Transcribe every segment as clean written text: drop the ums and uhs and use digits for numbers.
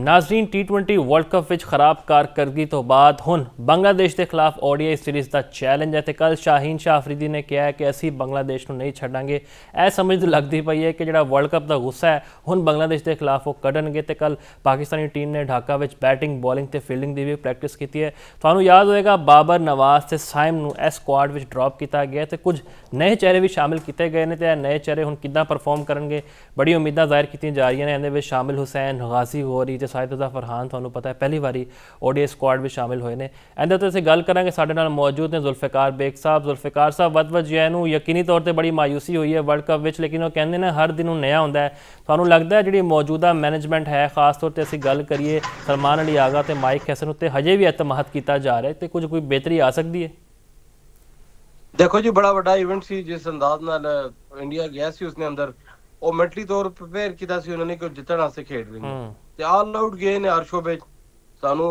Nazreen T20 world cup ਵਿੱਚ ਖਰਾਬ ਕਾਰਕਰਦਗੀ ਤੋਂ ਬਾਅਦ ਹੁਣ ਬੰਗਲਾਦੇਸ਼ ਦੇ ਖਿਲਾਫ ODI ਸੀਰੀਜ਼ ਦਾ ਚੈਲੰਜ ਹੈ ਤੇ ਕੱਲ ਸ਼ਾਹੀਨ ਸ਼ਾਹ ਅਫਰੀਦੀ ਨੇ ਕਿਹਾ ਕਿ ਅਸੀਂ ਬੰਗਲਾਦੇਸ਼ ਨੂੰ ਨਹੀਂ ਛੱਡਾਂਗੇ। ਇਹ ਸਮਝ ਲੱਗਦੀ ਪਈ ਹੈ ਕਿ ਜਿਹੜਾ ਵਰਲਡ ਕੱਪ ਦਾ ਗੁੱਸਾ ਹੈ ਹੁਣ ਬੰਗਲਾਦੇਸ਼ ਦੇ ਖਿਲਾਫ ਉਹ ਕੱਢਣਗੇ ਤੇ ਕੱਲ ਪਾਕਿਸਤਾਨੀ ਟੀਮ ਨੇ ਢਾਕਾ ਵਿੱਚ ਬੈਟਿੰਗ ਬੋਲਿੰਗ ਤੇ ਫੀਲਡਿੰਗ ਦੀ ਵੀ ਪ੍ਰੈਕਟਿਸ ਕੀਤੀ ਹੈ। ਤੁਹਾਨੂੰ ਯਾਦ ਹੋਏਗਾ ਬਾਬਰ ਨਵਾਜ਼ ਤੇ ਸਾਇਮ ਨੂੰ ਇਸ ਸਕੁਆਡ ਵਿੱਚ ਡ੍ਰੌਪ ਕੀਤਾ ਗਿਆ ਤੇ ਕੁਝ ਨਵੇਂ ਚਿਹਰੇ ਵੀ ਸ਼ਾਮਿਲ ਕੀਤੇ ਗਏ ਨੇ ਤੇ ਇਹ ਨਵੇਂ ਚਿਹਰੇ ਹੁਣ ਕਿੱਦਾਂ ਪਰਫਾਰਮ ਕਰਨਗੇ ਬੜੀ ਉਮੀਦਾਂ ਜ਼ਾਹਿਰ ਕੀਤੀਆਂ ਜਾ ਰਹੀਆਂ ਨੇ। ਇਹਦੇ ਵਿੱਚ ਸ਼ਾਮਿਲ ਹੁਸੈਨ ਗਾਜ਼ੀ ਗੋਰੀ ਤੇ ਸਾਇਦ ਫਰਹਾਨ ਤੁਹਾਨੂੰ ਪਤਾ ਹੈ ਪਹਿਲੀ ਵਾਰੀ ODI ਸਕੁਆਡ ਵਿੱਚ ਸ਼ਾਮਿਲ ਹੋਏ ਨੇ। ਇਹਦੇ ਉੱਤੇ ਅਸੀਂ ਗੱਲ ਕਰਾਂਗੇ। ਸਾਡੇ ਨਾਲ ਮੌਜੂਦ ਨੇ ਜ਼ੁਲਫਿਕਾਰ ਬੇਗ ਸਾਹਿਬ। ਜ਼ੁਲਫਿਕਾਰ ਸਾਹਿਬ ਵੱਧ ਜਿਹਾ ਨੂੰ ਯਕੀਨੀ ਤੌਰ ਤੇ ਬੜੀ ਮਾਯੂਸੀ ਹੋਈ ਹੈ ਵਰਲਡ ਕੱਪ ਵਿੱਚ, ਲੇਕਿਨ ਉਹ ਕਹਿੰਦੇ ਨੇ ਹਰ ਦਿਨ ਨੂੰ ਨया ਹੁੰਦਾ ਹੈ। ਤੁਹਾਨੂੰ ਲੱਗਦਾ ਹੈ ਜਿਹੜੀ ਮੌਜੂਦਾ ਮੈਨੇਜਮੈਂਟ ਹੈ ਖਾਸ ਤੌਰ ਤੇ ਅਸੀਂ ਗੱਲ ਕਰੀਏ ਸਲਮਾਨ ਅਲੀ ਆਗਾ ਤੇ ਮਾਈਕ ਹੈਸਨ ਉੱਤੇ ਹਜੇ ਵੀ ਇਤਮਾਦ ਕੀਤਾ ਜਾ ਰਿਹਾ ਤੇ ਕੁਝ ਕੋਈ ਬਿਹਤਰੀ ਆ ਸਕਦੀ ਹੈ? ਦੇਖੋ ਜੀ, ਬੜਾ ਵੱਡਾ ਇਵੈਂਟ ਸੀ ਜਿਸ ਅੰਦਾਜ਼ ਨਾਲ ਇੰਡੀਆ ਗਿਆ ਸੀ ਉਸਨੇ ਅੰਦਰ ਉਹ ਮੈਂਟਲੀ ਤੌਰ ਪ੍ਰਿਪੇਅਰ ਕੀਤਾ ਸੀ ਉਹਨਾਂ ਨੇ ਕਿ ਜਿੱਤਣ ਵਾਸਤੇ ਖੇਡ ਰਹੇ ਨੇ ਤੇ ਆਲ ਆਊਟ ਗਏ ਨੇ ਹਰ ਸ਼ੋਬੇ। ਸਾਨੂੰ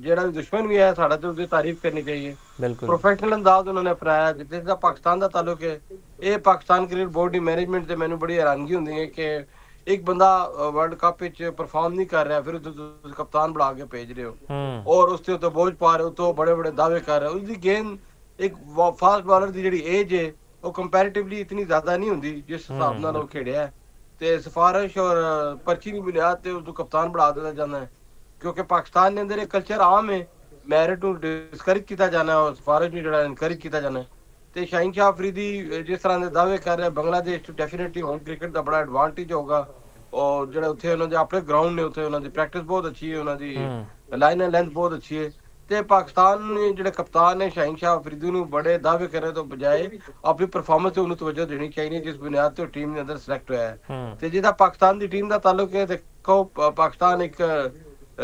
ਜਿਹੜਾ ਵੀ ਦੁਸ਼ਮਣ ਵੀ ਹੈ ਸਾਡਾ ਤੇ ਉਹਦੀ ਤਾਰੀਫ ਕਰਨੀ ਚਾਹੀਏ। ਬਿਲਕੁਲ ਪ੍ਰੋਫੈਸ਼ਨਲ ਅੰਦਾਜ਼ ਉਹਨਾਂ ਨੇ ਅਪਣਾਇਆ। ਜਿੱਥੇ ਦਾ ਪਾਕਿਸਤਾਨ ਦਾ ਤਾਲੁਕ ਹੈ ਇਹ ਪਾਕਿਸਤਾਨ ਕ੍ਰਿਕਟ ਬੋਰਡ ਦੀ ਮੈਨੇਜਮੈਂਟ ਤੇ ਮੈਨੂੰ ਬੜੀ ਹੈਰਾਨਗੀ ਹੁੰਦੀ ਹੈ ਕਿ ਇੱਕ ਬੰਦਾ ਵਰਲਡ ਕੱਪ ਵਿੱਚ ਪਰਫਾਰਮ ਨਹੀਂ ਕਰ ਰਿਹਾ ਫਿਰ ਤੁਸੀਂ ਕਪਤਾਨ ਬਣਾ ਕੇ ਭੇਜ ਰਹੇ ਹੋ ਔਰ ਉਸ ਤੇ ਉੱਤੇ ਬੋਝ ਪਾ ਰਹੇ ਹੋ ਤੋਂ ਬੜੇ ਬੜੇ ਦਾਅਵੇ ਕਰ ਰਹੇ ਹੋ। ਉਸਦੀ ਗੇਂਦ ਇੱਕ ਫਾਸਟ ਬਾਲਰ ਦੀ ਜਿਹੜੀ ਏਜ ਹੈ ਉਹ ਕੰਪੈਰੀਟਿਵਲੀ ਇਤਨੀ ਜ਼ਿਆਦਾ ਨਹੀਂ ਹੁੰਦੀ ਜਿਸ ਹਿਸਾਬ ਨਾਲ ਉਹ ਖੇਡਿਆ ਤੇ ਸਿਫਾਰਿਸ਼ ਔਰ ਪਰਚੀ ਦੀ ਬੁਨਿਆਦ ਤੇ ਉਸਨੂੰ ਕਪਤਾਨ ਬਣਾ ਦਿੱਤਾ ਜਾਂਦਾ ਹੈ ਕਿਉਂਕਿ ਪਾਕਿਸਤਾਨ ਦੇ ਅੰਦਰ ਇਹ ਕਲਚਰ ਆਮ ਹੈ ਮੈਰਿਟ ਨੂੰ ਡਿਸਕਰੇਜ ਕੀਤਾ ਜਾਣਾ ਔਰ ਸਿਫਾਰਿਸ਼ ਨੂੰ ਜਿਹੜਾ ਇਨਕਰੇਜ ਕੀਤਾ ਜਾਣਾ। ਤੇ ਸ਼ਾਹੀਨ ਸ਼ਾਹ ਅਫਰੀਦੀ ਜਿਸ ਤਰ੍ਹਾਂ ਦੇ ਦਾਅਵੇ ਕਰ ਰਿਹਾ ਬੰਗਲਾਦੇਸ਼ ਤੋਂ ਡੈਫੀਨਿਟਲੀ ਹੋਮ ਕ੍ਰਿਕਟ ਦਾ ਬੜਾ ਐਡਵਾਂਟੇਜ ਹੋਗਾ ਔਰ ਜਿਹੜਾ ਉੱਥੇ ਉਹਨਾਂ ਦੇ ਆਪਣੇ ਗਰਾਊਂਡ ਨੇ ਉੱਥੇ ਉਹਨਾਂ ਦੀ ਪ੍ਰੈਕਟਿਸ ਬਹੁਤ ਅੱਛੀ ਹੈ, ਉਹਨਾਂ ਦੀ ਲਾਈਨ ਐਂਡ ਲੈਂਥ ਬਹੁਤ ਅੱਛੀ ਹੈ ਤੇ ਪਾਕਿਸਤਾਨ ਨੇ ਜਿਹੜੇ ਕਪਤਾਨ ਨੇ ਸ਼ਾਹੀਨ ਸ਼ਾਹ ਅਫਰੀਦੀ ਨੂੰ ਬੜੇ ਦਾਅਵੇ ਕਰਨ ਤੋਂ ਬਜਾਏ ਆਪਣੀ ਪਰਫਾਰਮੈਂਸ ਤੇ ਉਹਨੂੰ ਤਵੱਜੋ ਦੇਣੀ ਚਾਹੀਦੀ ਜਿਸ ਬੁਨਿਆਦ ਤੇ ਉਹ ਟੀਮ ਦੇ ਅੰਦਰ ਸਿਲੈਕਟ ਹੋਇਆ ਹੈ। ਤੇ ਜਿਹਦਾ ਪਾਕਿਸਤਾਨ ਦੀ ਟੀਮ ਦਾ ਤਾਲੁਕ ਹੈ ਦੇਖੋ ਪਾਕਿਸਤਾਨ ਇੱਕ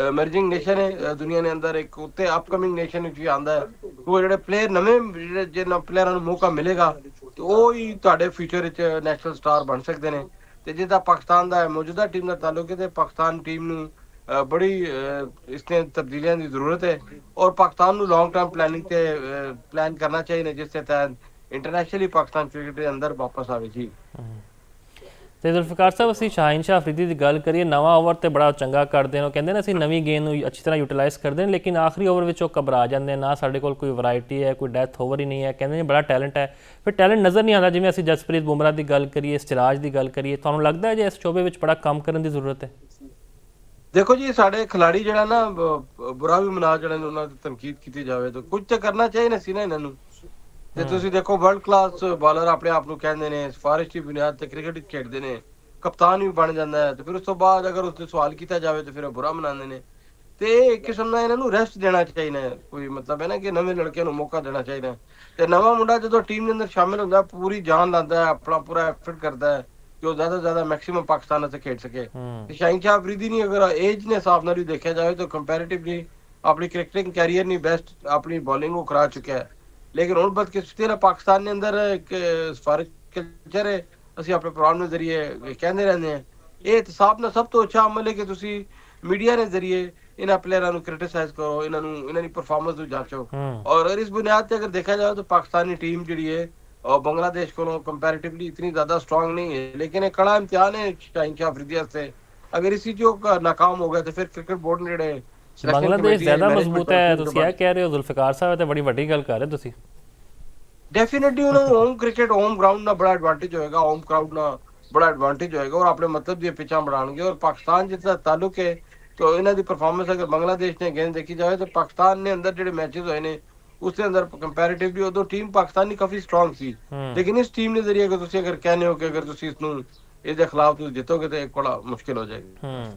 ਐਮਰਜਿੰਗ ਨੇਸ਼ਨ ਹੈ ਦੁਨੀਆ ਦੇ ਅੰਦਰ ਇੱਕ ਉੱਤੇ ਅਪਕਮਿੰਗ ਨੇਸ਼ਨ ਵਿੱਚ ਵੀ ਆਉਂਦਾ ਹੈ। ਉਹ ਜਿਹੜੇ ਪਲੇਅਰ ਨਵੇਂ ਜਿਹੜੇ ਜਿਹਨਾਂ ਪਲੇਅਰਾਂ ਨੂੰ ਮੌਕਾ ਮਿਲੇਗਾ ਤੇ ਉਹ ਹੀ ਤੁਹਾਡੇ ਫਿਊਚਰ ਵਿੱਚ ਨੈਸ਼ਨਲ ਸਟਾਰ ਬਣ ਸਕਦੇ ਨੇ। ਤੇ ਜਿਹਦਾ ਪਾਕਿਸਤਾਨ ਦਾ ਮੌਜੂਦਾ ਟੀਮ ਦਾ ਤਾਲੁਕ ਹੈ ਤੇ ਪਾਕਿਸਤਾਨ ਟੀਮ ਨੂੰ ਬੜੀ ਇਸਨੇ ਤਬਦੀਲੀਆਂ ਦੀ ਜ਼ਰੂਰਤ ਹੈ ਔਰ ਪਾਕਿਸਤਾਨ ਨੂੰ ਲੌਂਗ ਟਰਮ ਪਲੈਨਿੰਗ ਤੇ ਪਲਾਨ ਕਰਨਾ ਚਾਹੀਦਾ ਜਿਸ ਦੇ ਤਹਿਤ ਇੰਟਰਨੈਸ਼ਨਲੀ ਪਾਕਿਸਤਾਨ ਕ੍ਰਿਕਟ ਦੇ ਅੰਦਰ ਵਾਪਸ ਆਵੇ ਜੀ। ਤੇ ਜ਼ੁਲਫਿਕਾਰ ਸਾਹਿਬ ਅਸੀਂ ਸ਼ਾਹੀਨ ਸ਼ਾਹ ਅਫਰੀਦੀ ਦੀ ਗੱਲ ਕਰੀਏ ਨਵਾਂ ਓਵਰ ਤੇ ਬੜਾ ਚੰਗਾ ਕਰਦੇ ਨੇ। ਉਹ ਕਹਿੰਦੇ ਨੇ ਅਸੀਂ ਨਵੀਂ ਗੇਂਦ ਨੂੰ ਅੱਛੀ ਤਰ੍ਹਾਂ ਯੂਟਿਲਾਈਜ਼ ਕਰਦੇ ਨੇ ਲੇਕਿਨ ਆਖਰੀ ਓਵਰ ਵਿੱਚ ਉਹ ਘਬਰਾ ਜਾਂਦੇ ਨਾ ਸਾਡੇ ਕੋਲ ਕੋਈ ਵੈਰਾਈਟੀ ਹੈ ਕੋਈ ਡੈਥ ਓਵਰ ਹੀ ਨਹੀਂ ਹੈ। ਕਹਿੰਦੇ ਨੇ ਬੜਾ ਟੈਲੈਂਟ ਹੈ ਫਿਰ ਟੈਲੈਂਟ ਨਜ਼ਰ ਨਹੀਂ ਆਉਂਦਾ। ਜਿਵੇਂ ਅਸੀਂ ਜਸਪ੍ਰੀਤ ਬੁਮਰਾਹ ਦੀ ਗੱਲ ਕਰੀਏ ਸਿਰਾਜ ਦੀ ਗੱਲ ਕਰੀਏ ਤੁਹਾਨੂੰ ਲੱਗਦਾ ਹੈ ਜੇ ਇਸ ਸ਼ੋਬੇ ਵਿੱਚ ਬੜਾ ਕੰਮ ਕਰਨ ਦੀ ਜ਼ਰੂਰਤ ਹੈ? ਦੇਖੋ ਜੀ ਸਾਡੇ ਖਿਲਾੜੀ ਜਿਹੜਾ ਨਾ ਬੁਰਾ ਵੀ ਮਨਾ ਜਿਹੜੇ ਨੇ ਉਹਨਾਂ ਦੀ ਤਨਕੀਦ ਕੀਤੀ ਜਾਵੇ ਤਾਂ ਕੁਝ ਤਾਂ ਕਰਨਾ ਚਾਹੀਦਾ ਸੀ ਨਾ ਇਹਨਾਂ ਨੂੰ। ਤੇ ਤੁਸੀਂ ਦੇਖੋ ਵਰਲਡ ਕਲਾਸ ਬਾਲਰ ਆਪਣੇ ਆਪ ਨੂੰ ਕਹਿੰਦੇ ਨੇ ਸਿਫਾਰਿਸ਼ ਦੀ ਬੁਨਿਆਦ ਤੇ ਕ੍ਰਿਕਟ ਖੇਡਦੇ ਨੇ ਕਪਤਾਨ ਵੀ ਬਣ ਜਾਂਦਾ ਹੈ ਤੇ ਫਿਰ ਉਸ ਤੋਂ ਬਾਅਦ ਅਗਰ ਉਸ ਤੇ ਸਵਾਲ ਕੀਤਾ ਜਾਵੇ ਤਾਂ ਫਿਰ ਉਹ ਬੁਰਾ ਮਨਾਉਂਦੇ ਨੇ। ਤੇ ਇੱਕ ਕਿਸਮ ਦਾ ਇਹਨਾਂ ਨੂੰ ਰੈਸਟ ਦੇਣਾ ਚਾਹੀਦਾ ਹੈ। ਕੋਈ ਮਤਲਬ ਹੈ ਨਾ ਕਿ ਨਵੇਂ ਲੜਕਿਆਂ ਨੂੰ ਮੌਕਾ ਦੇਣਾ ਚਾਹੀਦਾ ਤੇ ਨਵਾਂ ਮੁੰਡਾ ਜਦੋਂ ਟੀਮ ਦੇ ਅੰਦਰ ਸ਼ਾਮਿਲ ਹੁੰਦਾ ਪੂਰੀ ਜਾਨ ਲਾਉਂਦਾ ਹੈ ਆਪਣਾ ਪੂਰਾ ਐਫਰਟ ਕਰਦਾ ਹੈ ਕਿ ਉਹ ਜ਼ਿਆਦਾ ਤੋਂ ਜ਼ਿਆਦਾ ਮੈਕਸਿਮਮ ਪਾਕਿਸਤਾਨ ਅਤੇ ਖੇਡ ਸਕੇ। ਤੇ ਸ਼ਾਹੀਨ ਸ਼ਾਹ ਅਫਰੀਦੀ ਨਹੀਂ ਅਗਰ ਏਜ ਨੇ ਹਿਸਾਬ ਨਾਲ ਵੀ ਦੇਖਿਆ ਜਾਵੇ ਤਾਂ ਕੰਪੈਰੀਟਿਵਲੀ ਆਪਣੀ ਕ੍ਰਿਕਟਿੰਗ ਕੈਰੀਅਰ ਨਹੀਂ ਬੈਸਟ ਆਪਣੀ ਬੋਲਿੰਗ ਉਹ ਕਰਾ ਚੁੱਕਿਆ ਹੈ ਲੇਕਿਨ ਹੁਣ ਬਦਕਿਸਮਤੀ ਨਾਲ ਪਾਕਿਸਤਾਨ ਦੇ ਅੰਦਰ ਇੱਕ ਸਿਫਾਰਿਸ਼ ਕਲਚਰ ਹੈ। ਅਸੀਂ ਆਪਣੇ ਪ੍ਰੋਗਰਾਮ ਦੇ ਜ਼ਰੀਏ ਕਹਿੰਦੇ ਰਹਿੰਦੇ ਹਾਂ ਇਹ ਇਤਸਾਬ ਨਾਲ ਸਭ ਤੋਂ ਅੱਛਾ ਅਮਲ ਹੈ ਕਿ ਤੁਸੀਂ ਮੀਡੀਆ ਦੇ ਜ਼ਰੀਏ ਇਹਨਾਂ ਪਲੇਅਰਾਂ ਨੂੰ ਕ੍ਰਿਟਿਸਾਈਜ਼ ਕਰੋ ਇਹਨਾਂ ਦੀ ਪਰਫਾਰਮੈਂਸ ਨੂੰ ਜਾਂਚੋ ਔਰ ਇਸ ਬੁਨਿਆਦ ਤੇ ਅਗਰ ਦੇਖਿਆ ਜਾਵੇ ਤਾਂ ਪਾਕਿਸਤਾਨੀ ਟੀਮ ਜਿਹੜੀ ਹੈ और बांग्लादेश को कंपैरेटिवली इतनी ज्यादा स्ट्रांग नहीं है लेकिन एक कड़ा इम्तिहान है शाहीन शाह अफरीदी से। अगर इसी जो नाकाम हो गया तो फिर क्रिकेट बोर्ड ने बांग्लादेश ज्यादा मजबूत है ਤੁਸੀਂ ਇਹ ਕਹਿ ਰਹੇ ਹੋ ਜ਼ੁਲਫਿਕਾਰ ਸਾਹਿਬ ਤੇ ਬੜੀ ਵੱਡੀ ਗੱਲ ਕਰ ਰਹੇ ਤੁਸੀਂ। डेफिनेटली ਉਹਨਾਂ ਨੂੰ ਹੋਮ ਕ੍ਰਿਕਟ ਹੋਮ ਗਰਾਊਂਡ ਨਾਲ ਬੜਾ ਐਡਵਾਂਟੇਜ ਹੋਏਗਾ ਹੋਮ ਕਰਾਊਡ ਨਾਲ ਬੜਾ ਐਡਵਾਂਟੇਜ ਹੋਏਗਾ ਔਰ ਆਪਣੇ ਮਤਲਬ ਦੀਆਂ ਪਿੱਚਾਂ ਬਣਾਉਣਗੇ ਔਰ ਪਾਕਿਸਤਾਨ ਜਿੱਦਾਂ ਤਾਲੁਕ ਹੈ तो ਇਹਨਾਂ ਦੀ ਪਰਫਾਰਮੈਂਸ ਅਗਰ ਬੰਗਲਾਦੇਸ਼ ਨੇ ਗੇਂਦ ਦੇਖੀ ਜਾਵੇ ਤਾਂ ਪਾਕਿਸਤਾਨ ਨੇ ਅੰਦਰ ਜਿਹੜੇ ਮੈਚेस ਹੋਏ ਨੇ उसके अंदर कंपैरेटिवली उदो टीम पाकिस्तानी काफी स्ट्रांग सी लेकिन इस टीम ने जरिए अगर तुसी अगर कहने हो कि अगर तुसी इसनु ਇਹਦੇ ਖਿਲਾਫ ਤੁਸੀਂ ਜਿੱਤੋਗੇ ਤੇ ਬੜਾ ਮੁਸ਼ਕਿਲ ਹੋ ਜਾਏਗੀ।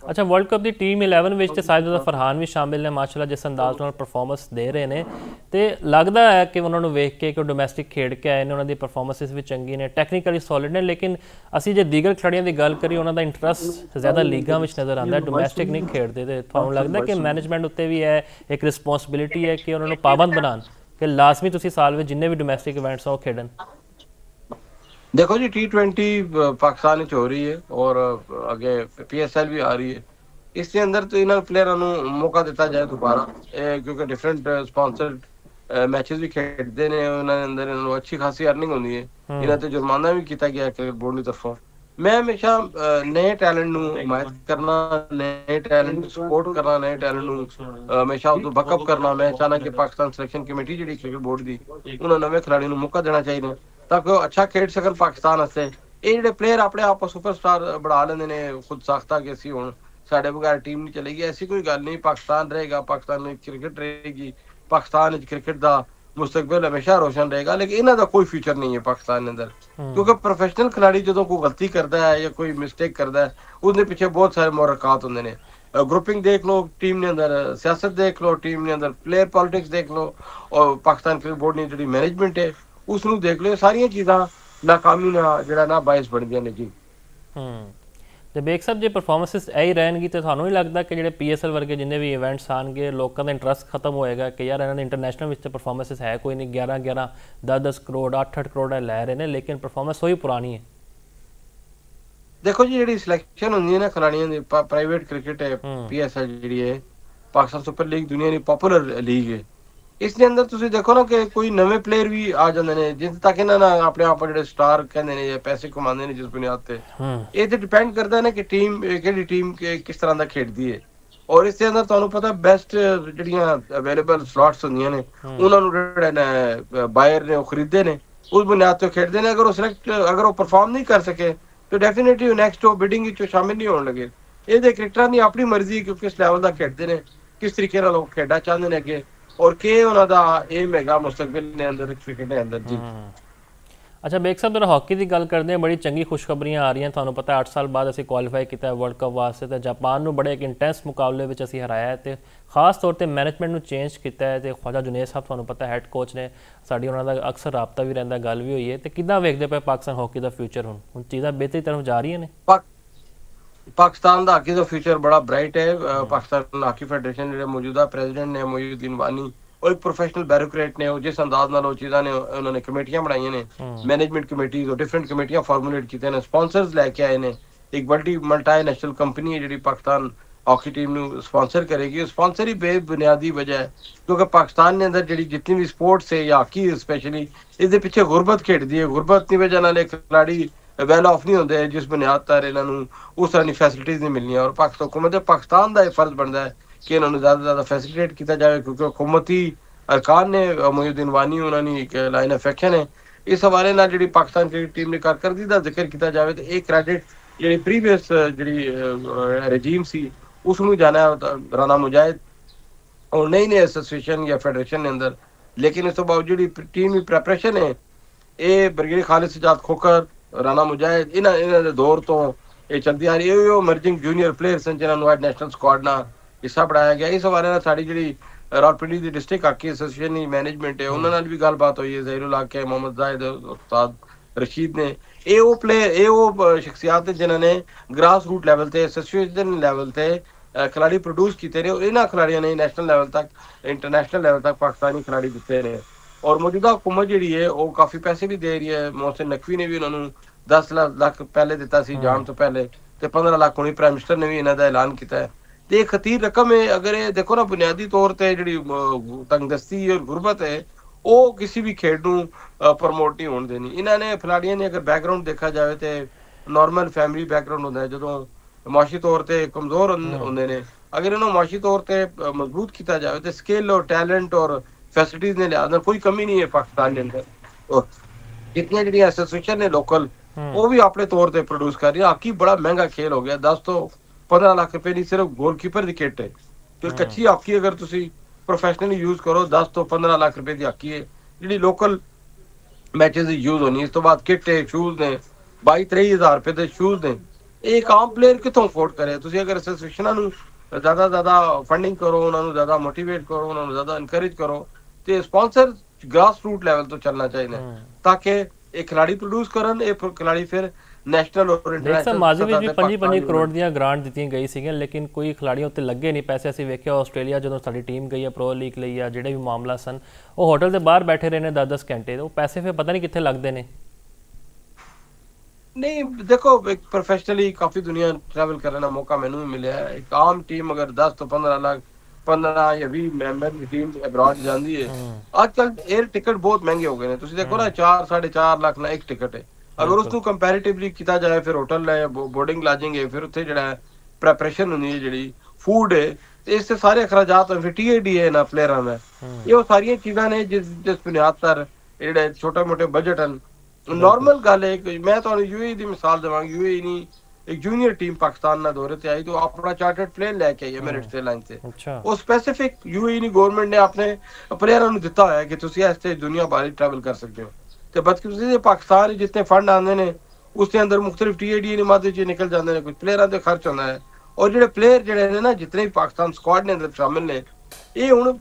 ਅੱਛਾ ਵਰਲਡ ਕੱਪ ਦੀ ਟੀਮ 11 ਵਿੱਚ ਤੇ ਸਾਇਦ ਫਰਹਾਨ ਵੀ ਸ਼ਾਮਿਲ ਨੇ ਮਾਸ਼ਾਅੱਲਾ ਜਿਸ ਅੰਦਾਜ਼ ਨਾਲ ਪਰਫਾਰਮੈਂਸ ਦੇ ਰਹੇ ਨੇ ਤੇ ਲੱਗਦਾ ਹੈ ਕਿ ਉਹਨਾਂ ਨੂੰ ਵੇਖ ਕੇ ਕਿ ਡੋਮੈਸਟਿਕ ਖੇਡ ਕੇ ਆਏ ਨੇ ਉਹਨਾਂ ਦੀ ਪਰਫਾਰਮੈਂਸਿਸ ਵੀ ਚੰਗੀ ਨੇ ਟੈਕਨੀਕਲੀ ਸੋਲਿਡ ਨੇ ਲੇਕਿਨ ਅਸੀਂ ਜੇ ਦੀਗਰ ਖਿਡਾਰੀਆਂ ਦੀ ਗੱਲ ਕਰੀਏ ਉਹਨਾਂ ਦਾ ਇੰਟਰਸਟ ਜ਼ਿਆਦਾ ਲੀਗਾਂ ਵਿੱਚ ਨਜ਼ਰ ਆਉਂਦਾ ਡੋਮੈਸਟਿਕ ਨਹੀਂ ਖੇਡਦੇ ਤੇ ਤੁਹਾਨੂੰ ਲੱਗਦਾ ਕਿ ਮੈਨੇਜਮੈਂਟ ਉੱਤੇ ਵੀ ਹੈ ਇੱਕ ਰਿਸਪੌਂਸਿਬਿਲਿਟੀ ਹੈ ਕਿ ਉਹਨਾਂ ਨੂੰ ਪਾਬੰਦ ਬਣਾਉਣ ਕਿ ਲਾਜ਼ਮੀ ਤੁਸੀਂ ਸਾਲ ਵਿੱਚ ਜਿੰਨੇ ਵੀ ਡੋਮੈਸਟਿਕ ਇਵੈਂਟਸ ਆ ਉਹ ਖੇਡਣ? देखो जी T20 पाकिस्तान में हो रही है और आगे PSL भी आ रही है इसके अंदर तो इन्होंने प्लेयरों को मौका दिता जाए दोबारा क्योंकि डिफरेंट स्पॉन्सर्ड मैचेस भी खेलते हैं उन्होंने अंदर अच्छी खासी अर्निंग होती है इन्होंने तो जुर्माना भी किया गया क्रिकेट बोर्ड की तरफों ਮੈਂ ਹਮੇਸ਼ਾ ਨਵੇਂ ਟੈਲੈਂਟ ਨੂੰ ਹਮਾਇਤ ਕਰਨਾ, ਨਵੇਂ ਟੈਲੈਂਟ ਨੂੰ ਸਪੋਰਟ ਕਰਨਾ, ਨਵੇਂ ਟੈਲੈਂਟ ਨੂੰ ਹਮੇਸ਼ਾ ਉਦੋਂ ਬੈਕਅਪ ਕਰਨਾ। ਮੈਂ ਚਾਹਨਾ ਕਿ ਪਾਕਿਸਤਾਨ ਸਿਲੈਕਸ਼ਨ ਕਮੇਟੀ ਜਿਹੜੀ ਕ੍ਰਿਕਟ ਬੋਰਡ ਦੀ, ਉਹਨਾਂ ਨਵੇਂ ਖਿਡਾਰੀ ਨੂੰ ਮੌਕਾ ਦੇਣਾ ਚਾਹੀਦਾ ਤਾਂ ਕਿ ਉਹ ਅੱਛਾ ਖੇਡ ਸਕਣ ਪਾਕਿਸਤਾਨ ਵਾਸਤੇ। ਇਹ ਜਿਹੜੇ ਪਲੇਅਰ ਆਪਣੇ ਆਪ ਨੂੰ ਸੁਪਰਸਟਾਰ ਬਣਾ ਲੈਂਦੇ ਨੇ ਖੁਦ ਸਾਖਤਾ ਕਿ ਅਸੀਂ ਹੁਣ ਸਾਡੇ ਬਗੈਰ ਟੀਮ ਨਹੀਂ ਚਲੇਗੀ, ਐਸੀ ਕੋਈ ਗੱਲ ਨਹੀਂ। ਪਾਕਿਸਤਾਨ ਰਹੇਗਾ, ਪਾਕਿਸਤਾਨ ਵਿੱਚ ਕ੍ਰਿਕਟ ਰਹੇਗੀ, ਪਾਕਿਸਤਾਨ ਵਿੱਚ ਕ੍ਰਿਕਟ ਦਾ ਮੁਸਤਕਬਲ ਹਮੇਸ਼ਾ ਰੋਸ਼ਨ ਰਹੇਗਾ। ਲੇਕਿਨ ਇਹਨਾਂ ਦਾ ਕੋਈ ਫਿਊਚਰ ਨਹੀਂ ਹੈ ਪਾਕਿਸਤਾਨ ਦੇ ਅੰਦਰ, ਕਿਉਂਕਿ ਪ੍ਰੋਫੈਸ਼ਨਲ ਖਿਲਾੜੀ ਜਦੋਂ ਕੋਈ ਗਲਤੀ ਕਰਦਾ ਹੈ ਜਾਂ ਕੋਈ ਮਿਸਟੇਕ ਕਰਦਾ ਹੈ, ਉਹਦੇ ਪਿੱਛੇ ਬਹੁਤ ਸਾਰੇ ਮੁਹਰਕਾਤ ਹੁੰਦੇ ਨੇ। ग्रुपिंग देख लो टीम ने अंदर, सियासत देख लो टीम ने अंदर, प्लेयर पॉलिटिक्स देख लो, और पाकिस्तान क्रिकेट बोर्ड ने जी मैनेजमेंट है उसनू देख लो। सारिया चीज़ा नाकामी ना जरा ना बायस बन गया ने जी। ਤੇ ਬੇਗ ਸਾਹਿਬ, ਜੇ ਪਰਫਾਰਮੈਂਸਿਸ ਇਹੀ ਰਹਿਣਗੀ ਤੇ ਤੁਹਾਨੂੰ ਨਹੀਂ ਲੱਗਦਾ ਕਿ ਜਿਹੜੇ PSL ਵਰਗੇ ਜਿੰਨੇ ਵੀ ਇਵੈਂਟਸ ਆਣਗੇ ਲੋਕਾਂ ਦਾ ਇੰਟਰਸਟ ਖਤਮ ਹੋਏਗਾ ਕਿ ਯਾਰ ਇਹਨਾਂ ਦੇ ਇੰਟਰਨੈਸ਼ਨਲ ਵਿੱਚ ਪਰਫਾਰਮੈਂਸਿਸ ਹੈ ਕੋਈ ਨਹੀਂ, 11 10 ਕਰੋੜ 8 ਕਰੋੜ ਲੈ ਰਹੇ ਨੇ ਲੇਕਿਨ ਪਰਫਾਰਮੈਂਸ ਉਹੀ ਪੁਰਾਣੀ ਹੈ। देखो जी जी सिलेक्शन होंगी है ना खिलाड़ियों की, प्राइवेट क्रिकेट है PSL जी है, पाकिस्तान सुपर लीग दुनिया की पॉपुलर लीग है। इसके अंदर तुम देखो ना कि कोई नवे प्लेयर भी आ जाते हैं जिस तक इन्हों ने अपने आप जो स्टार कहते हैं पैसे कमाते हैं जिस बुनियाद से। ये तो डिपेंड करता है ना कि टीम कि टीम किस तरह का खेलती है। और इसके अंदर तुहानू पता बेस्ट जड़ियां अवेलेबल स्लॉट्स होंदियां ने उन्होंने बायर ने खरीदे ने, उस बुनियाद तो खेलते हैं। अगर वो सिलेक्ट अगर वो परफॉर्म नहीं कर सके तो डेफिनेटली नेक्स्ट बिडिंग शामिल नहीं होने लगे। ये क्रिकेटर की अपनी मर्जी कि किस लैवल का खेलते हैं, किस तरीके लोग खेलना चाहते हैं अगे, और के उन्हों का एम है मुस्तकबिल ने अंदर क्रिकेट के अंदर जी। ਅੱਛਾ ਬੇਗ ਸਾਹਿਬ, ਜਦੋਂ ਹਾਕੀ ਦੀ ਗੱਲ ਕਰਦੇ ਹਾਂ ਬੜੀ ਚੰਗੀ ਖੁਸ਼ਖਬਰੀਆਂ ਆ ਰਹੀਆਂ। ਤੁਹਾਨੂੰ ਪਤਾ 8 ਸਾਲ ਬਾਅਦ ਅਸੀਂ ਕੁਆਲੀਫਾਈ ਕੀਤਾ ਵਰਲਡ ਕੱਪ ਵਾਸਤੇ ਤੇ ਜਾਪਾਨ ਨੂੰ ਬੜੇ ਇੱਕ ਇੰਟੈਂਸ ਮੁਕਾਬਲੇ ਵਿੱਚ ਅਸੀਂ ਹਰਾਇਆ ਹੈ ਤੇ ਖਾਸ ਤੌਰ ਤੇ ਮੈਨੇਜਮੈਂਟ ਨੂੰ ਚੇਂਜ ਕੀਤਾ ਹੈ ਤੇ ਖਵਾਜਾ ਜੁਨੇਦ ਸਾਹਿਬ ਤੁਹਾਨੂੰ ਪਤਾ ਹੈਡ ਕੋਚ ਨੇ, ਸਾਡੀ ਉਹਨਾਂ ਦਾ ਅਕਸਰ ਰਾਬਤਾ ਵੀ ਰਹਿੰਦਾ, ਗੱਲ ਵੀ ਹੋਈ ਹੈ। ਤੇ ਕਿੱਦਾਂ ਵੇਖਦੇ ਪਏ ਪਾਕਿਸਤਾਨ ਹਾਕੀ ਦਾ ਫਿਊਚਰ? ਹੁਣ ਚੀਜ਼ਾਂ ਬਿਹਤਰੀ ਤਰਫ ਜਾ ਰਹੀਆਂ ਨੇ? पाकिस्तान का हाकी का फ्यूचर बड़ा ब्राइट है। पाकिस्तान हाकी फेडरेशन जो मौजूदा प्रेसिडेंट ने मोइनुद्दीन वानी और एक प्रोफेशनल बैरोक्रेट ने जिस अंदाज नाल चीज़ां ने उन्होंने कमेटियां बनाई ने, मैनेजमेंट कमेटीज और डिफरेंट कमेटियां फॉर्मुलेट कीते ने, स्पॉन्सर्स लेके आए ने। एक बड़ी मल्टीनेशनल कंपनी है जी पाकिस्तान हॉकी टीम ਨੂੰ स्पॉन्सर करेगी। स्पॉन्सर ही बेबुनियादी वजह है क्योंकि पाकिस्तान के अंदर जी जितनी भी स्पोर्ट्स है या हाकी स्पेशली इसके पीछे गुरबत खेडदी है। गुरबत की वजह नाल खिलाड़ी वैल ऑफ नहीं होंगे जिस बुनियाद पर इन्हों उस तरह की फैसिलिटीज़ नहीं मिलनी। और हुकूमत पाकिस्तान का यह फर्ज बनता है कि इन्होंने ज़्यादा से ज़्यादा फैसिलिटेट किया जाए क्योंकि हुकूमती अरकान ने मोइनुद्दीन वानी उन्होंने एक लाइन ऑफ एक्शन है। इस हवाले नाल जी पाकिस्तान क्रिकेट टीम ने कारकर्दगी का जिक्र किया जाए तो एक क्रेडिट जी प्रीवियस जी रजीम सी उसनू जाना राना मुजाहिद और नई नई एसोसीएशन या फेडरेशन के अंदर। लेकिन इस तो बावजूद जी टीम की प्रैपरेशन है ये ब्रिगेडियर खालिद सजाद खोकर, राना मुजाहिद इन्होंने दौर तो ये चलती आ रही है। इमरजिंग जूनियर प्लेयर्स जिन्होंने अज नैशनल स्क्वाड ना हिस्सा बनाया गया। इस हवाले साड़ी जी रावलपिंडी की डिस्ट्रिक्ट हाकी एसोसीएशन की मैनेजमेंट है उन्होंने भी गलबात हुई है। ज़हीरुल हक है, मोहम्मद जाहिद, उस्ताद रशीद ने, ये वो प्लेयर ये वो शख्सियात जिन्होंने ग्रास रूट लैवल से एसोसीएशन लैवल से खिलाड़ी प्रोड्यूस किए हैं और इन्होंने खिलाड़ियों ने नेशनल लैवल तक इंटरनेशनल लैवल तक पाकिस्तानी खिलाड़ी दिते हैं। और मौजूदा हुकूमत जी है वो काफ़ी पैसे भी दे रही है। मोहसिन नकवी ने भी उन्होंने 10 लाख पहले दिता सी जान तो पहले, तो 15 लाख हुणी प्राइम मिनिस्टर ने भी इन्हों का ऐलान किया है। तो एक खतीर रकम है। अगर ये देखो ना बुनियादी तौर पर जी तंगदस्ती और गुरबत है वो किसी भी खेड नूं प्रमोट नहीं होने देनी। इन्होंने खिलाड़ियों ने अगर बैकग्राउंड देखा जाए तो नॉर्मल फैमिली बैकग्राउंड होता है, जो माशी तौर पर कमज़ोर होंगे ने, अगर इन्होंने माशी तौर पर मजबूत किया जाए तो स्किल और टैलेंट और फैसिलिटीज ने लिहाज कोई कमी नहीं है पाकिस्तान के अंदर। और जितनी जी एसोसिएशन ने लोकल वो भी अपने तौर पर प्रोड्यूस कर रही है। हाकी बड़ा महंगा खेल हो गया, 10 तो 15 लाख रुपए नहीं सिर्फ गोलकीपर की किट है। तो कच्ची हाकी अगर तुम प्रोफेशनली यूज करो 10 तो 15 लाख रुपए की हाकी है जी लोकल मैचेस यूज होनी। इस तो बाद किट है, शूज ने 22-23 हज़ार रुपए के शूज ने। एक आम प्लेयर कितों अफोर्ड करे? तुम अगर एसोसिएशन ज़्यादा ज़्यादा फंडिंग करो, उन्होंने ज़्यादा मोटिवेट करो, उन्होंने ज़्यादा इनकरेज करो तो स्पॉन्सर ग्रास रूट लेवल तो चलना चाहिए ताकि एक खिलाड़ी प्रोड्यूस करन, एक खिलाड़ी फिर ਨੈਸ਼ਨਲ ਔਰ ਇੰਟਰਨੈਸ਼ਨਲ ਮਾਜ਼ੀ ਵਿੱਚ ਵੀ 25 ਕਰੋੜ ਦੀਆਂ ਗ੍ਰਾਂਟ ਦਿੱਤੀਆਂ ਗਈ ਸੀਗੀਆਂ ਲੇਕਿਨ ਕੋਈ ਖਿਲਾੜੀਆਂ ਉੱਤੇ ਲੱਗੇ ਨਹੀਂ ਪੈਸੇ। ਅਸੀਂ ਵੇਖਿਆ ਆਸਟ੍ਰੇਲੀਆ ਜਦੋਂ ਸਾਡੀ ਟੀਮ ਗਈ ਆ ਪ੍ਰੋ ਲੀਗ ਲਈ ਆ ਜਿਹੜੇ ਵੀ ਮਾਮਲਾ ਸਨ ਉਹ ਹੋਟਲ ਦੇ ਬਾਹਰ ਬੈਠੇ ਰਹੇ ਨੇ 10-10 ਘੰਟੇ, ਉਹ ਪੈਸੇ ਫਿਰ ਪਤਾ ਨਹੀਂ ਕਿੱਥੇ ਲੱਗਦੇ ਨੇ। नहीं देखो एक प्रोफेशनली काफ़ी दुनिया ट्रैवल करने का मौका मैंने भी मिला है। एक आम टीम अगर 10 तो 15 लाख 15 या 20 मैंबर की टीम अब्रॉड जाती है। आजकल एयर टिकट बहुत महंगे हो गए हैं। तुम देखो ना 4-4.5 लाख ना एक टिकट है ਅਗਰ ਉਸ ਨੂੰ ਕੰਪੈਰੀਟਿਵਲੀ ਕੀਤਾ ਜਾਏ ਫਿਰ ਹੋਟਲ ਹੈ ਬੋਰਡਿੰਗ ਲਾਜਿੰਗ ਹੈ ਫਿਰ ਉੱਥੇ ਜਿਹੜਾ ਪ੍ਰੈਪਰੇਸ਼ਨ ਹੁੰਦੀ ਹੈ ਜਿਹੜੀ ਫੂਡ ਹੈ ਤੇ ਇਸ ਤੇ ਸਾਰੇ ਅਖਰਾਜਾਤ ਫਿਰ TAD ਹੈ ਨਾ ਪਲੇਅਰਾਂ ਦਾ ਇਹ ਉਹ ਸਾਰੀਆਂ ਚੀਜ਼ਾਂ ਨੇ ਜਿਸ ਬੁਨਿਆਦ ਪਰ ਜਿਹੜੇ ਛੋਟੇ ਮੋਟੇ ਬਜਟ ਹਨ ਨਾਰਮਲ ਗੱਲ ਹੈ ਕਿ ਮੈਂ ਤੁਹਾਨੂੰ UAE ਦੀ ਮਿਸਾਲ ਦੇਵਾਂਗਾ UAE ਨਹੀਂ ਇੱਕ ਜੂਨੀਅਰ ਟੀਮ ਪਾਕਿਸਤਾਨ ਨਾਲ ਦੌਰੇ ਤੇ ਆਈ ਤਾਂ ਆਪਣਾ ਚਾਰਟਰਡ ਪਲੇਨ ਲੈ ਕੇ ਆਈ ਐਮਿਰੇਟਸ 에ਅਰਲਾਈਨ ਤੇ ਉਹ ਸਪੈਸੀਫਿਕ UAE ਦੀ ਗਵਰਨਮੈਂਟ ਨੇ ਆਪਣੇ ਪਲੇਅਰਾਂ ਨੂੰ ਦਿੱਤਾ ਹੋਇਆ ਕਿ ਤੁਸੀਂ ਇਸ ਤੇ ਦੁਨੀਆ ਭਰ ਟਰੈਵਲ ਕਰ ਸਕਦੇ ਹੋ ਤੇ ਬਦਕਿਸਮਤੀ ਦੇ ਪਾਕਿਸਤਾਨ ਵਿੱਚ ਜਿੰਨੇ ਫੰਡ ਆਉਂਦੇ ਨੇ ਉਸ ਦੇ ਅੰਦਰ ਮੁxtਲਿਫ TAD ਨਿਮਾਦੇ ਚ ਨਿਕਲ ਜਾਂਦੇ ਨੇ ਕੁਝ ਪਲੇਅਰਾਂ ਦੇ ਖਰਚ ਹੁੰਦਾ ਹੈ ਔਰ ਜਿਹੜੇ ਪਲੇਅਰ ਜਿਹੜੇ ਨੇ ਨਾ ਜਿਤਨੇ ਵੀ ਪਾਕਿਸਤਾਨ ਸਕੁਆਡ ਦੇ ਅੰਦਰ ਸ਼ਾਮਿਲ ਨੇ ਇਹ ਹੁਣ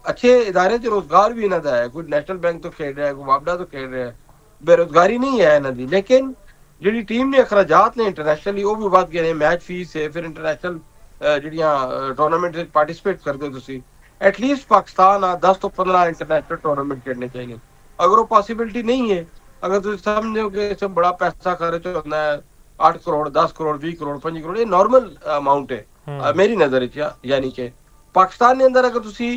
अच्छे इदारे च रोजगार भी इन्हों का है कोई नेशनल बैंक तो खेल रहा है कोई वापडा तो खेल रहा है बेरोजगारी नहीं है इन्हों की लेकिन जी टीम ने अखराजात ने इंटरनेशनली वो भी वध गए ने मैच फीस है फिर इंटरनेशनल जिहड़ियां टूर्नामेंट पार्टिसिपेट करते हो तुसी एटलीस्ट पाकिस्तान 10 तो 15 इंटरनेशनल टूर्नामेंट खेलने चाहिए अगर वो पॉसिबिलिटी नहीं है अगर तुम समझो कि इसमें बड़ा पैसा खर्च होता है 8 करोड़ 10 करोड़ 20 करोड़ 5 करोड़ ये नॉर्मल अमाउंट है मेरी नज़र यानी कि पाकिस्तान के अंदर अगर तुसी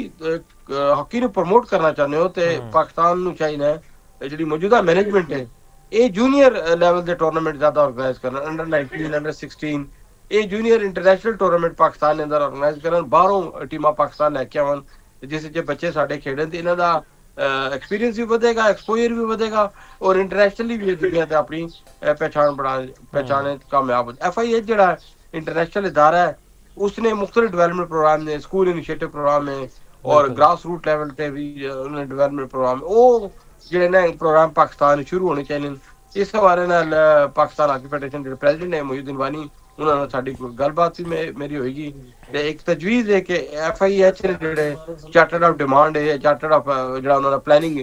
हॉकी ਨੂੰ ਪ੍ਰਮੋਟ ਕਰਨਾ ਚਾਹੁੰਦੇ ਹੋ ਤੇ ਪਾਕਿਸਤਾਨ ਨੂੰ ਚਾਹੀਦਾ ਹੈ ਜਿਹੜੀ ਮੌਜੂਦਾ ਮੈਨੇਜਮੈਂਟ ਹੈ ਇਹ ਜੂਨੀਅਰ ਲੈਵਲ ਦੇ ਟੂਰਨਾਮੈਂਟ ਜ਼ਿਆਦਾ ਆਰਗੇਨਾਈਜ਼ ਕਰਨ ਅੰਡਰ 19 ਅੰਡਰ 16 ਇਹ ਜੂਨੀਅਰ ਇੰਟਰਨੈਸ਼ਨਲ ਟੂਰਨਾਮੈਂਟ ਪਾਕਿਸਤਾਨ ਦੇ ਅੰਦਰ ਆਰਗੇਨਾਈਜ਼ ਕਰਨ ਬਾਹਰੋਂ ਟੀਮਾਂ ਪਾਕਿਸਤਾਨ ਲੈ ਕੇ ਆਉਣ ਜਿਸ ਵਿੱਚ ਬੱਚੇ ਸਾਡੇ ਖੇਡਣ ਤੇ ਇਹਨਾਂ ਦਾ ਐਕਸਪੀਰੀਅੰਸ ਵੀ ਵਧੇਗਾ ਐਕਸਪੋਜ਼ਰ ਵੀ ਵਧੇਗਾ ਔਰ ਇੰਟਰਨੈਸ਼ਨਲੀ ਵੀ ਦੁਨੀਆ ਤੇ ਆਪਣੀ ਪਹਿਚਾਣੇ ਕਾਮਯਾਬ ਹੋ FIH ਜਿਹੜਾ इंटरनेशनल इदारा है उसने मुख्तलिफ डेवलपमेंट प्रोग्राम ने स्कूल इनिशिएटिव प्रोग्राम है और ग्रास रूट लेवल पे भी उन्होंने डेवलपमेंट प्रोग्राम वो ਜਿਹੜੇ ਨੇ ਪ੍ਰੋਗਰਾਮ ਪਾਕਿਸਤਾਨ ਸ਼ੁਰੂ ਹੋਣੇ ਚਾਹੀਦੇ ਇਸ ਹਵਾਲੇ ਨਾਲ ਪਾਕਿਸਤਾਨ ਹਾਕੀ ਫੈਡਰੇਸ਼ਨ ਦੇ ਪ੍ਰੈਜ਼ੀਡੈਂਟ ਨੇ ਮੁਹੀਉਦੀਨ ਵਾਨੀ ਉਹਨਾਂ ਨਾਲ ਸਾਡੀ ਗੱਲਬਾਤ ਵੀ ਮੇਰੀ ਹੋਏਗੀ ਤੇ ਇੱਕ ਤਜਵੀਜ਼ ਹੈ ਕਿ FIH ਦੇ ਜਿਹੜੇ ਚਾਰਟਰਡ ਆਫ ਡਿਮਾਂਡ ਹੈ ਚਾਰਟਰਡ ਆਫ ਜਿਹੜਾ ਉਹਨਾਂ ਦਾ ਪਲੈਨਿੰਗ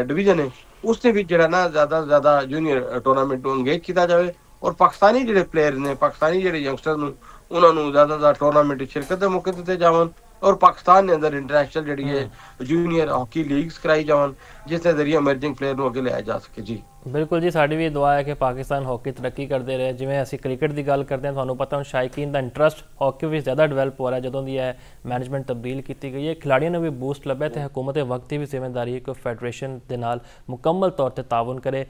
ਡਿਵੀਜ਼ਨ ਹੈ ਉਸ ਦੇ ਵਿੱਚ ਜਿਹੜਾ ਨਾ ਜ਼ਿਆਦਾ ਜੂਨੀਅਰ ਟੂਰਨਾਮੈਂਟ ਨੂੰ ਅੰਗੇਜ ਕੀਤਾ ਜਾਵੇ ਔਰ ਪਾਕਿਸਤਾਨੀ ਜਿਹੜੇ ਪਲੇਅਰ ਨੇ ਪਾਕਿਸਤਾਨੀ ਜਿਹੜੇ ਯੰਗਸਟਰ ਨੂੰ ਉਹਨਾਂ ਨੂੰ ਜ਼ਿਆਦਾ ਟੂਰਨਾਮੈਂਟ ਵਿੱਚ ਸ਼ਿਰਕਤ ਦੇ ਮੌਕੇ ਦਿੱਤੇ ਜਾਵਣ और पाकिस्तान के अंदर इंटरनेशनल जी है जूनियर हॉकी लीग्स कराई जावन जिस जरिए इमर्जिंग प्लेयर को अगे लिया जा सके जी बिल्कुल जी साड़ी भी दुआ है कि पाकिस्तान हॉकी तरक्की करते रहे जिवें असीं क्रिकेट की गल करते हैं तुहानूं पता हुण शायकीन का इंटरस्ट हॉकी में ज़्यादा डिवेलप हो रहा है जदों दी है मैनेजमेंट तब्दील की गई है खिलाड़ियों ने भी बूस्ट लभ्या ते हुकूमत वक्त की भी जिम्मेदारी है कि फेडरेशन के नाल मुकम्मल तौर पर ताउन करे